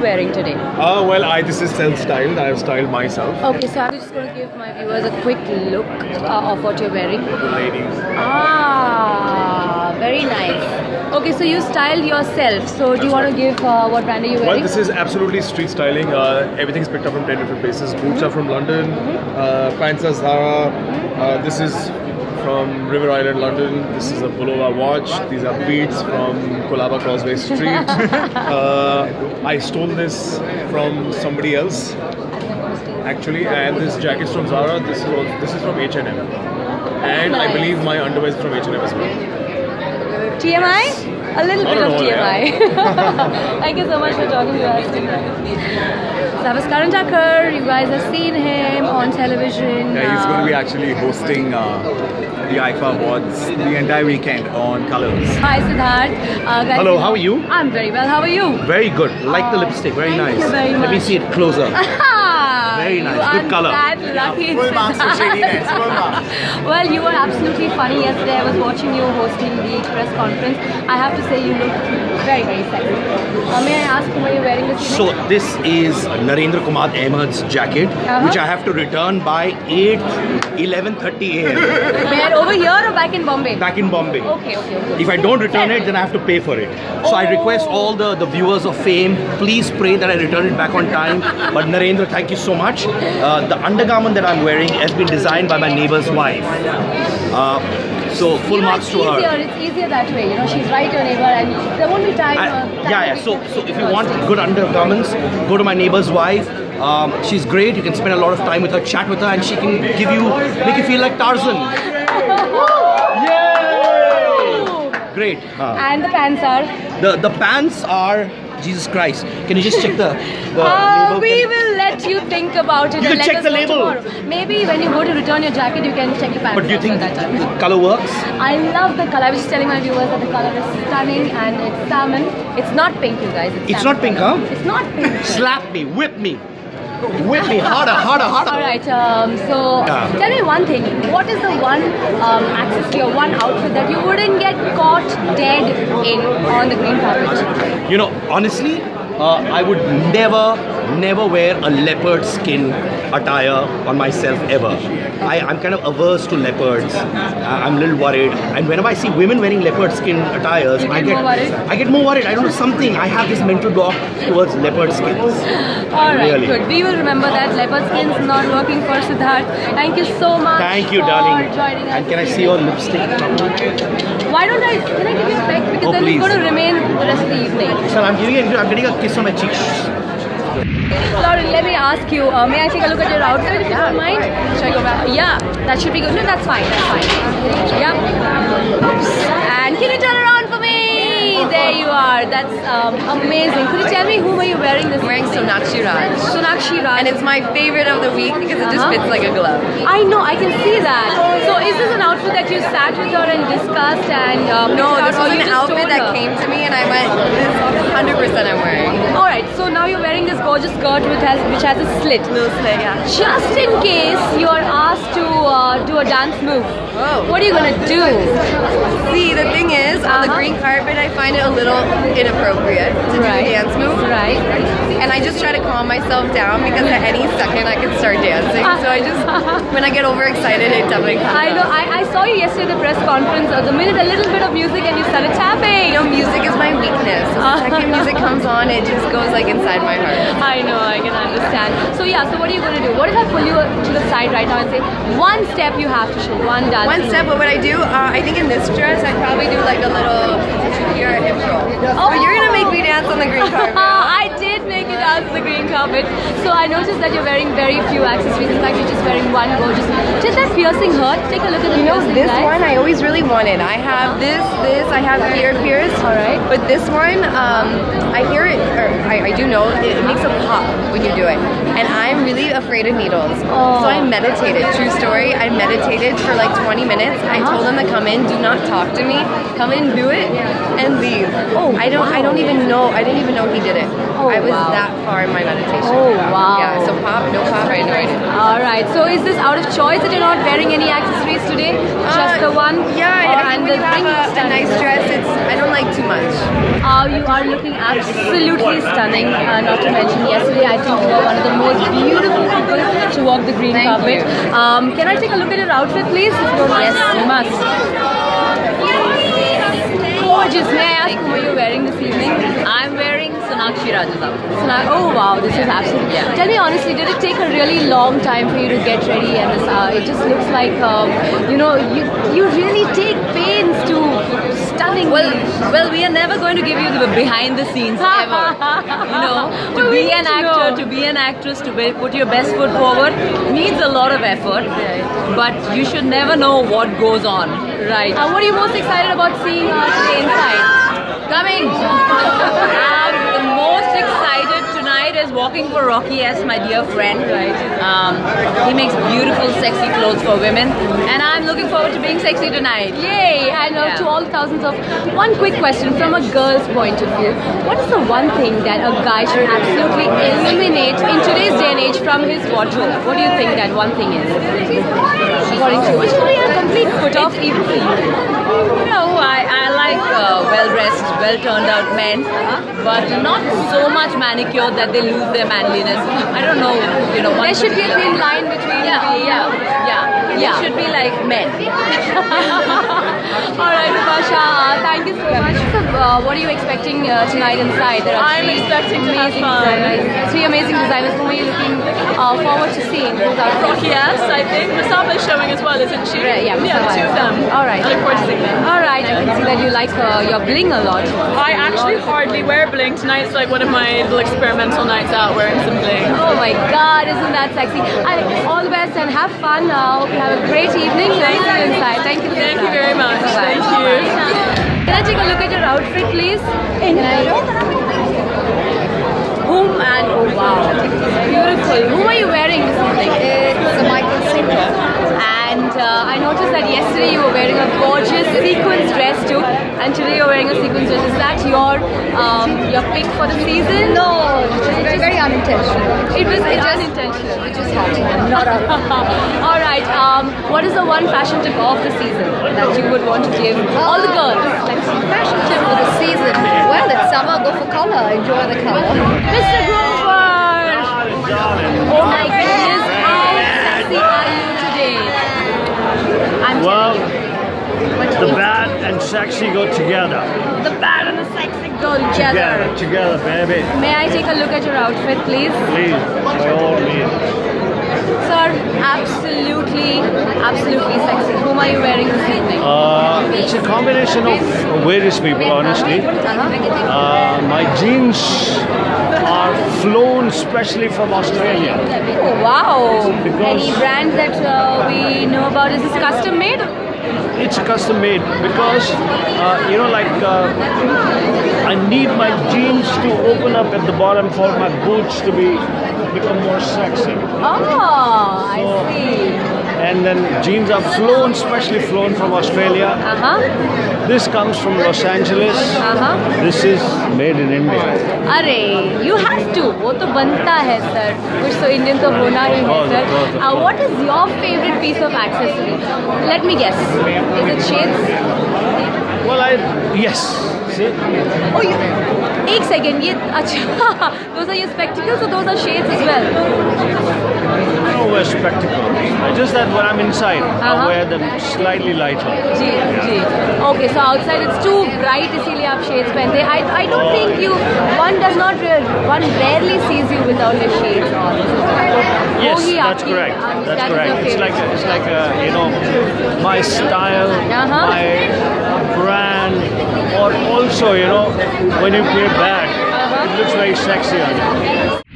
wearing today? This is self-styled. I have styled myself. Okay, so I'm just going to give my viewers a quick look of what you're wearing. Ladies. Ah, very nice. Okay, so you styled yourself. So do you want to give what brand are you wearing? Well, this is absolutely street styling. Everything's picked up from 10 different places. Boots are from London. Pants are Zara. This is from River Island, London. This is a Bulova watch. These are beads from Colaba Causeway Street. I stole this from somebody else, actually, and this jacket's from Zara. This is from H&M, and Nice. I believe my underwear is from H&M as well. TMI? A little bit of TMI. Yeah. Thank you so much for talking to us. So that was Karan Thakur. You guys have seen him on television. Yeah, he's going to be actually hosting the IFA Awards the entire weekend on Colors. Hi Siddharth. Guys, Hello, how are you? I'm very well. How are you? Very good. Like the lipstick, very Thank nice. you very Let me much. see it closer. Very nice, You good are colour. that lucky. Full marks for shadiness, full marks. Well, you were absolutely funny yesterday. I was watching you hosting the press conference. I have to say you look very, very sexy. May I ask who are you wearing this So evening? this is Narendra Kumar Ahmed's jacket, which I have to return by 11:30 a.m. Where, over here or back in Bombay? back in Bombay. Okay. If I don't return it, then I have to pay for it. So I request all the viewers of Fame, please pray that I return it back on time. But Narendra, thank you so much. The undergarment that I'm wearing has been designed by my neighbor's wife. So full marks to her. It's easier that way. You know, she's right, your neighbor, and there won't be time. So if you want good undergarments, go to my neighbor's wife. She's great. You can spend a lot of time with her, chat with her, and she can make you feel like Tarzan. Yay! Great. And the pants are? The pants are Jesus Christ. Can you just check the label? We will let you think about it. You and can let check us the know label. tomorrow. Maybe when you go to return your jacket, you can check your pants. But do you think at that time. the color works? I love the color. I was just telling my viewers that the color is stunning and it's salmon. It's not pink, you guys. It's salmon. not pink, huh? It's not pink. Slap me, whip me. Whip me harder. Alright, tell me one thing. What is the one accessory or one outfit that you wouldn't get caught dead in on the green carpet? You know, honestly, I would never wear a leopard skin attire on myself ever. I'm kind of averse to leopards. I'm a little worried. And whenever I see women wearing leopard skin attires, You get more worried? I get more worried. I don't know, something. I have this mental block towards leopard skins. Alright, Really. good. We will remember that leopard skin's not working for Siddharth. Thank you so much. Thank you, for darling. joining us. And can I see your lipstick? Can I give you a peck? Because Oh, then please. it's going to remain the rest of the evening. Sir, I'm getting a kiss on my cheeks. Lauren, let me ask you, may I take a look at your outfit if you don't mind? Should I go back? Yeah, that should be good. No, that's fine. Yeah. Oops. And can you turn around for me? There you are. That's amazing. Could you tell me whom are you wearing this? I'm wearing Sonakshi Raj. Sonakshi Raj. And it's my favorite of the week because it just fits like a glove. I know, I can see that. So is this an outfit that you sat with her and discussed and No, this was you an just outfit told that her? came to me and I went, this is 100% I'm wearing. Alright, so now you're wearing this gorgeous skirt which has a slit. Little slit, yeah. Just in case you are asked to do a dance move, Whoa. what are you gonna do? See, the thing is, on the green carpet, I find it a little inappropriate to do a dance move. Right. And I just try to calm myself down because at any second I could start dancing. So I just, when I get overexcited, it definitely comes I know. out. I saw you yesterday at the press conference. The minute a little bit of music and you started tapping. You know, music is my weakness. So the second music comes on, it just goes like inside my heart. I know, I can understand. So yeah, so what are you going to do? What if I pull you to the side right now and say, one step you have to show, one dance One step, what would I do? I think in this dress, I'd probably do like a little Shakira hip roll. Oh, you're gonna make me dance on the green carpet. I did make it dance the green carpet. So I noticed that you're wearing very few accessories. In fact, you're just wearing one gorgeous. Did that piercing hurt? Take a look at the piercing. This guys. one I always really wanted. I have this, I have ear pierced. Alright. But this one, I hear it, or I do know, it makes a pop when you do it. And I'm really afraid of needles. Oh. So I meditated, true story. I meditated for like 20 minutes. I told them to come in, do not talk to me. Come in, do it, and leave. Oh, I didn't even know he did it. Oh, I was wow. that far in my meditation. Oh, wow. Yeah, so pop, no pop, I had no idea. Alright, so is this out of choice that you're not wearing any accessories today? Just the one? Yeah, And when the you have ring is a nice dress, I don't like too much. You are looking absolutely stunning. Not to mention, yesterday I think you were one of the most beautiful people to walk the green carpet. Can I take a look at your outfit, please? If you don't mind. Yes, you must. Gorgeous. May I ask whom are you wearing this evening? I'm wearing Sonakshi Raj's outfit. Oh wow, this is absolutely. Yeah. Tell me honestly, did it take a really long time for you to get ready? And this, it just looks like you really take pains to stunning. Well, we are never going to give you the behind the scenes ever. You know, to be an actor, to be an actress, to put your best foot forward needs a lot of effort. But you should never know what goes on. Right. What are you most excited about seeing today inside? Coming. The most excited tonight is walking for Rocky S, my dear friend. Right. He makes beautiful, sexy clothes for women, and I'm looking forward to being sexy tonight. Yay! And to all the thousands of... One quick question from a girl's point of view. What is the one thing that a guy should absolutely eliminate in today's day and age from his wardrobe? What do you think that one thing is? According to you. Which could be a complete put off even for you. You know, I like well-dressed, well-turned-out men, but not so much manicured that they lose their manliness. I don't know, you know. There should be a thin line between They should be like men. Alright, Vibhasha, thank you so much. So, what are you expecting tonight inside? There are I'm expecting to have fun. Three amazing designers. Whom are you looking forward to seeing? Rocky S, I think. Masaba is showing as well, isn't she? Right, yeah, the two of them. Alright. I look forward to seeing them. Alright, I can see that you like your bling a lot. I actually hardly wear bling. Tonight's like one of my little experimental nights out wearing some bling. Oh my god, isn't that sexy? All the best and have fun. Hope you have a great evening. Thank you inside. Thank you. Thank you very much. Bye-bye. Thank you. Can I take a look at your outfit, please? Can I? Whom and oh wow, beautiful. Whom are you wearing this evening? It's a Michael Singer. And I noticed that yesterday you were wearing a gorgeous sequins dress too, and today you're wearing a sequins dress. Is that your pick for the season? No, it's very unintentional. It was unintentional. It just happened. Not out of All right. What is the one fashion tip of the season that you would want to give all the girls? Like fashion tip for the season. Well, it's summer. Go for color. Enjoy the color. Mr. Grover! Oh my goodness, how sexy are you today? I'm Well, telling you. the bad and sexy go together. The bad and the sexy go together. Together, baby. May I take a look at your outfit, please? Please, by all means. Sir, absolutely sexy. Whom are you wearing this evening? It's a combination of various people, honestly. My jeans are flown specially from Australia. Oh wow! Because- Any brand that we know about? Is this custom made? It's custom made because, I need my jeans to open up at the bottom for my boots to become more sexy. Oh, I see. And then jeans are flown, specially flown from Australia. This comes from Los Angeles. This is made in India. अरे, you have to. वो तो बनता है sir. कुछ तो Indian तो होना ही है sir. What is your favorite piece of accessory? Let me guess. Is it shades? Well, yes. See? Oh, एक second. ये अच्छा. Those are your spectacles or those are shades as well? I don't wear spectacles. Just that when I'm inside, I wear them slightly lighter. Ji. Okay, so outside it's too bright, इसीलिए आप shades पहनते हैं. I don't think one rarely sees you without your shades on. Yes, वही that's आपकी- correct. That's that is your correct. favorite. It's like my style, my brand, or also when you play bad, it looks very sexy on you.